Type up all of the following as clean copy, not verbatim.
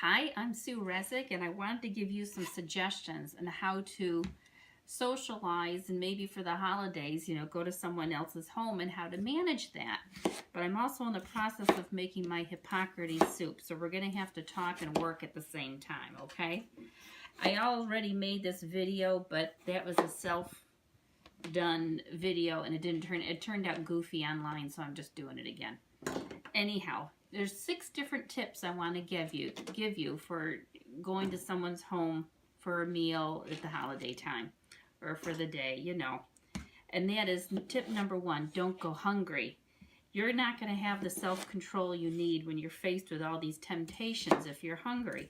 Hi, I'm Sue Resig, and I wanted to give you some suggestions on how to socialize and maybe for the holidays, go to someone else's home and how to manage that. But I'm also in the process of making my Hippocrates soup, so we're going to have to talk and work at the same time, okay? I already made this video, but that was a self-done video, and it turned out goofy online, so I'm just doing it again. Anyhow, there's 6 different tips I want to give you for going to someone's home for a meal at the holiday time or for the day, And that is tip number 1, don't go hungry. You're not going to have the self-control you need when you're faced with all these temptations if you're hungry.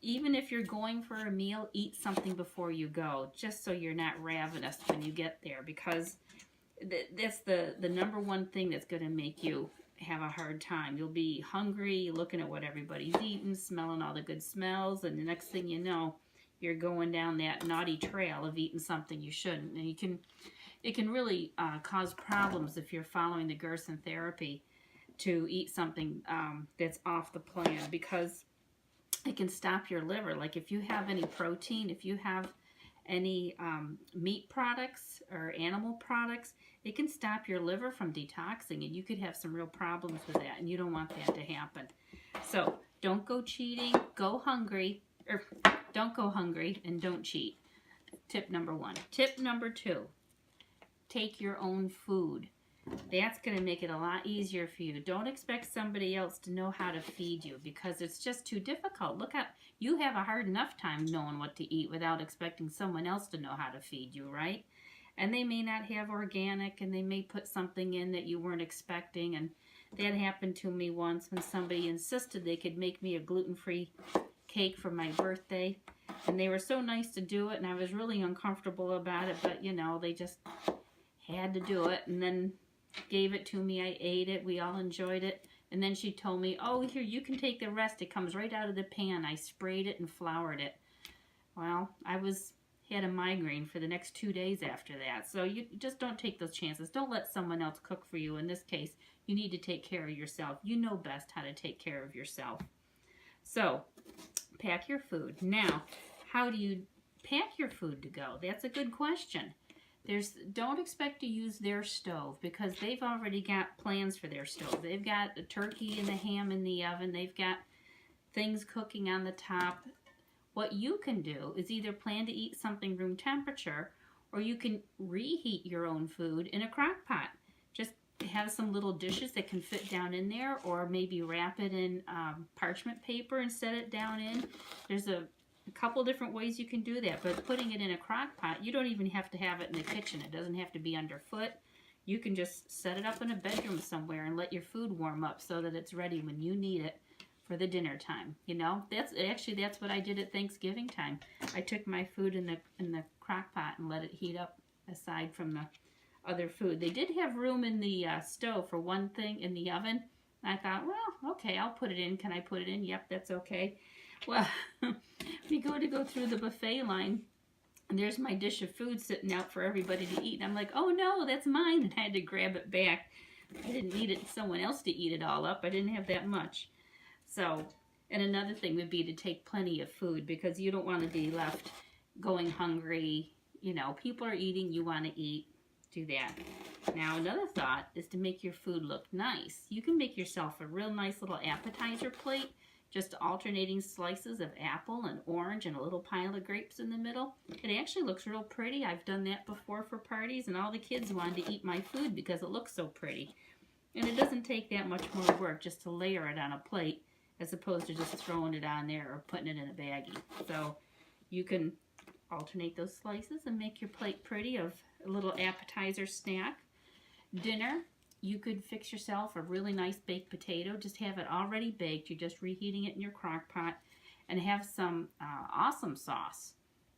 Even if you're going for a meal, eat something before you go, just so you're not ravenous when you get there, because that's the number one thing that's going to make you have a hard time. You'll be hungry, looking at what everybody's eating, smelling all the good smells, and the next thing you know, you're going down that naughty trail of eating something you shouldn't. And it can really cause problems if you're following the Gerson therapy to eat something that's off the plan, because it can stop your liver. Like if you have any protein, if you have any meat products or animal products, it can stop your liver from detoxing, and you could have some real problems with that, and you don't want that to happen. So don't go cheating, go hungry, or don't go hungry and don't cheat. Tip number 1. Tip number 2, take your own food. That's going to make it a lot easier for you. Don't expect somebody else to know how to feed you, because it's just too difficult. Look at, you have a hard enough time knowing what to eat without expecting someone else to know how to feed you, right? And they may not have organic, and they may put something in that you weren't expecting. And that happened to me once when somebody insisted they could make me a gluten-free cake for my birthday. And they were so nice to do it, and I was really uncomfortable about it, but they just had to do it. And then gave it to me. I ate it. We all enjoyed it. And then she told me, oh, here, you can take the rest. It comes right out of the pan. I sprayed it and floured it. Well, I had a migraine for the next 2 days after that. So you just don't take those chances. Don't let someone else cook for you. In this case, you need to take care of yourself. You know best how to take care of yourself. So pack your food. Now, how do you pack your food to go? That's a good question. Don't expect to use their stove, because they've already got plans for their stove. They've got the turkey and the ham in the oven. They've got things cooking on the top. What you can do is either plan to eat something room temperature, or you can reheat your own food in a crock pot. Just have some little dishes that can fit down in there, or maybe wrap it in parchment paper and set it down in. There's a couple different ways you can do that, but putting it in a crock pot, you don't even have to have it in the kitchen. It doesn't have to be underfoot. You can just set it up in a bedroom somewhere and let your food warm up so that it's ready when you need it for the dinner time. That's what I did at Thanksgiving time. I took my food in the crock pot and let it heat up aside from the other food. They did have room in the stove for one thing in the oven. I thought, well, okay, I'll put it in. Can I put it in? Yep, that's okay. Well, we go through the buffet line, and there's my dish of food sitting out for everybody to eat. And I'm like, oh no, that's mine. And I had to grab it back. I didn't need someone else to eat it all up. I didn't have that much. So, and another thing would be to take plenty of food, because you don't want to be left going hungry. People are eating, you want to eat. Do that. Now, another thought is to make your food look nice. You can make yourself a real nice little appetizer plate, just alternating slices of apple and orange and a little pile of grapes in the middle. It actually looks real pretty. I've done that before for parties, and all the kids wanted to eat my food because it looks so pretty. And it doesn't take that much more work just to layer it on a plate, as opposed to just throwing it on there or putting it in a baggie. So you can alternate those slices and make your plate pretty of a little appetizer snack. Dinner, you could fix yourself a really nice baked potato. Just have it already baked. You're just reheating it in your crock pot, and have some awesome sauce.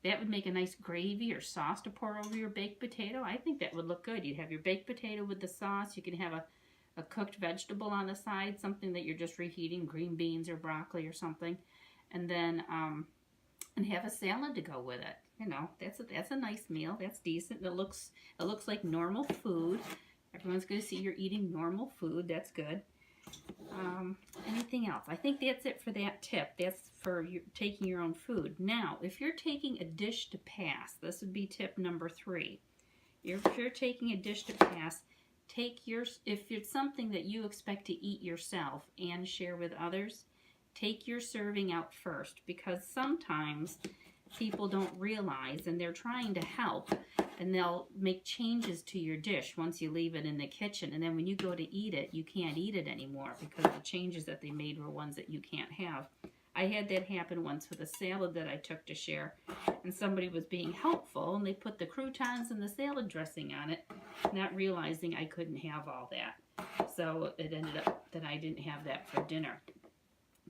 That would make a nice gravy or sauce to pour over your baked potato. I think that would look good. You'd have your baked potato with the sauce. You can have a cooked vegetable on the side, something that you're just reheating, green beans or broccoli or something, and then and have a salad to go with it. That's a nice meal. That's decent. It looks like normal food. Everyone's going to see you're eating normal food. That's good. Anything else? I think that's it for that tip. That's for taking your own food. Now, if you're taking a dish to pass, this would be tip number 3. If you're taking a dish to pass, if it's something that you expect to eat yourself and share with others, take your serving out first, because sometimes people don't realize, and they're trying to help, and they'll make changes to your dish once you leave it in the kitchen, and then when you go to eat it, you can't eat it anymore because the changes that they made were ones that you can't have. I had that happen once with a salad that I took to share, and somebody was being helpful, and they put the croutons and the salad dressing on it, not realizing I couldn't have all that. So it ended up that I didn't have that for dinner.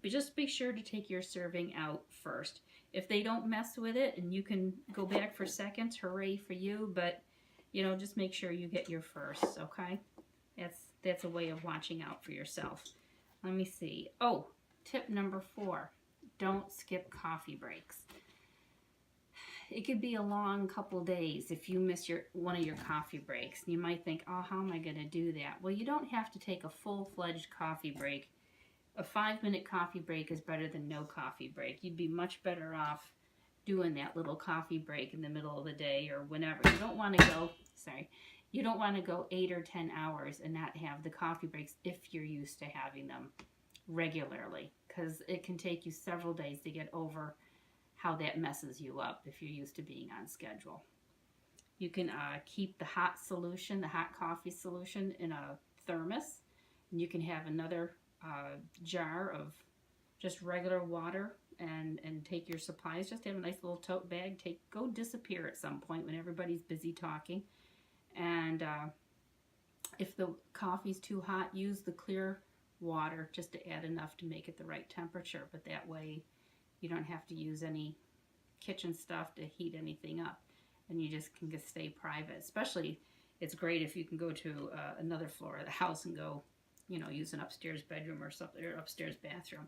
But just be sure to take your serving out first. If they don't mess with it and you can go back for seconds, hooray for you, but just make sure you get your first, okay? That's a way of watching out for yourself. Let me see. Oh, tip number 4, don't skip coffee breaks. It could be a long couple days if you miss one of your coffee breaks. You might think, oh, how am I going to do that? Well, you don't have to take a full-fledged coffee break. A 5-minute coffee break is better than no coffee break. You'd be much better off doing that little coffee break in the middle of the day or whenever. You don't want to go 8 or 10 hours and not have the coffee breaks if you're used to having them regularly, because it can take you several days to get over how that messes you up if you're used to being on schedule. You can keep the hot coffee solution in a thermos, and you can have another jar of just regular water and take your supplies. Just have a nice little tote bag. Go disappear at some point when everybody's busy talking. And if the coffee's too hot, use the clear water just to add enough to make it the right temperature. But that way you don't have to use any kitchen stuff to heat anything up, and you just can stay private. Especially, it's great if you can go to another floor of the house and go use an upstairs bedroom or something, or upstairs bathroom.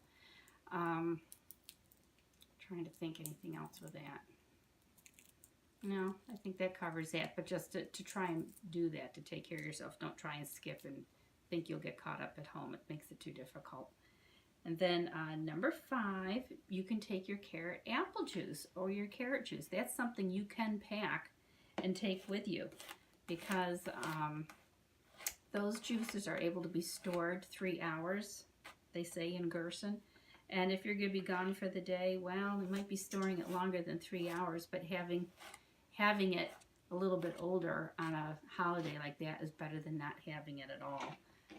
Trying to think anything else with that. No, I think that covers that. But just to try and do that, to take care of yourself. Don't try and skip and think you'll get caught up at home. It makes it too difficult. And then number 5, you can take your carrot apple juice or your carrot juice. That's something you can pack and take with you, because those juices are able to be stored 3 hours, they say in Gerson. And if you're going to be gone for the day, well, we might be storing it longer than 3 hours, but having it a little bit older on a holiday like that is better than not having it at all.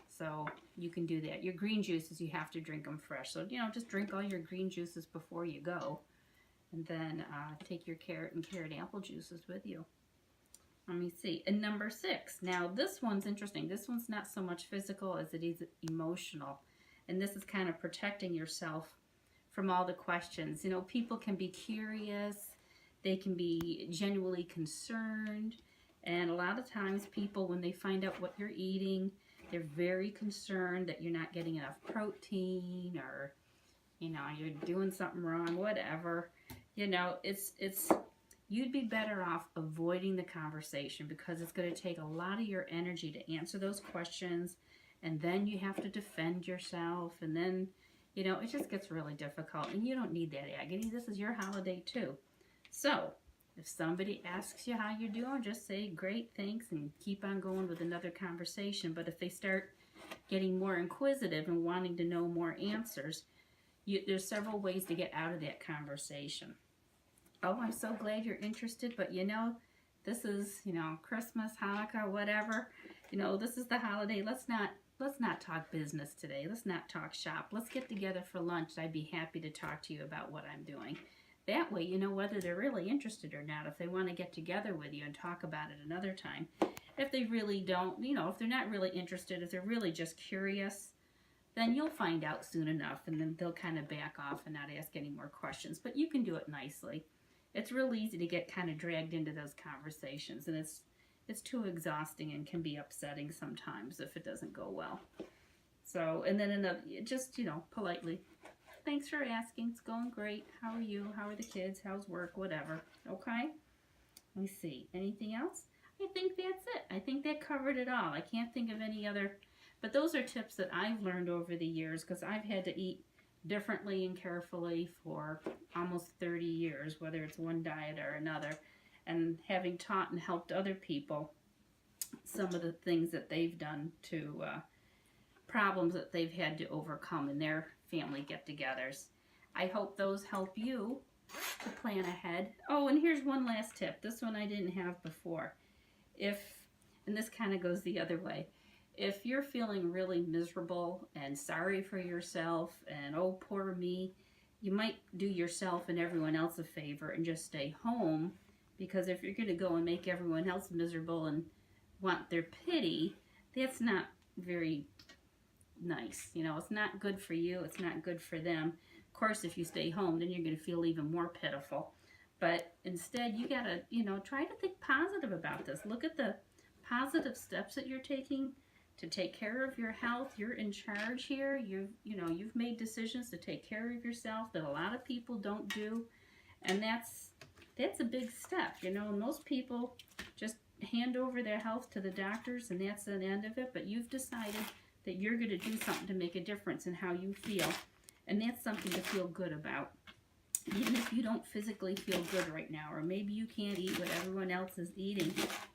So you can do that. Your green juices, you have to drink them fresh. So, just drink all your green juices before you go. And then take your carrot and carrot apple juices with you. Let me see. And number 6. Now, this one's interesting. This one's not so much physical as it is emotional. And this is kind of protecting yourself from all the questions. People can be curious. They can be genuinely concerned. And a lot of times people, when they find out what you're eating, they're very concerned that you're not getting enough protein, or, you're doing something wrong, whatever. You'd be better off avoiding the conversation, because it's going to take a lot of your energy to answer those questions, and then you have to defend yourself, and then, it just gets really difficult, and you don't need that agony. This is your holiday too. So, if somebody asks you how you're doing, just say, great, thanks, and keep on going with another conversation. But if they start getting more inquisitive and wanting to know more answers, there's several ways to get out of that conversation. Oh, I'm so glad you're interested, but this is, Christmas, Hanukkah, whatever. This is the holiday. Let's not talk business today. Let's not talk shop. Let's get together for lunch. I'd be happy to talk to you about what I'm doing. That way, whether they're really interested or not. If they want to get together with you and talk about it another time. If they really don't, if they're not really interested, if they're really just curious, then you'll find out soon enough, and then they'll kind of back off and not ask any more questions. But you can do it nicely. It's real easy to get kind of dragged into those conversations, and it's too exhausting and can be upsetting sometimes if it doesn't go well. So, and then just politely, thanks for asking. It's going great. How are you? How are the kids? How's work? Whatever. Okay? Let me see. Anything else? I think that's it. I think that covered it all. I can't think of any other But those are tips that I've learned over the years because I've had to eat differently and carefully for almost 30 years, whether it's one diet or another. And having taught and helped other people, some of the things that they've done to problems that they've had to overcome in their family get-togethers. I hope those help you to plan ahead. Oh, and here's one last tip. This one I didn't have before. And this kind of goes the other way. If you're feeling really miserable and sorry for yourself and, oh, poor me, you might do yourself and everyone else a favor and just stay home, because if you're going to go and make everyone else miserable and want their pity, that's not very nice. You know, it's not good for you. It's not good for them. Of course, if you stay home, then you're going to feel even more pitiful. But instead, you got to, you know, try to think positive about this. Look at the positive steps that you're taking to take care of your health. You're in charge here. You've made decisions to take care of yourself that a lot of people don't do. And that's a big step, you know. Most people just hand over their health to the doctors and that's the end of it. But you've decided that you're going to do something to make a difference in how you feel. And that's something to feel good about. Even if you don't physically feel good right now, or maybe you can't eat what everyone else is eating,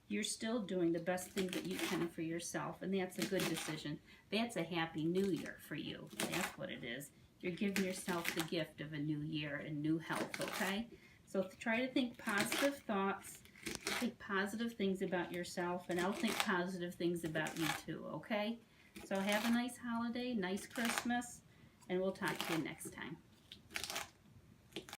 you're still doing the best thing that you can for yourself, and that's a good decision. That's a happy new year for you. That's what it is. You're giving yourself the gift of a new year and new health, okay? So try to think positive thoughts, think positive things about yourself, and I'll think positive things about you too, okay? So have a nice holiday, nice Christmas, and we'll talk to you next time.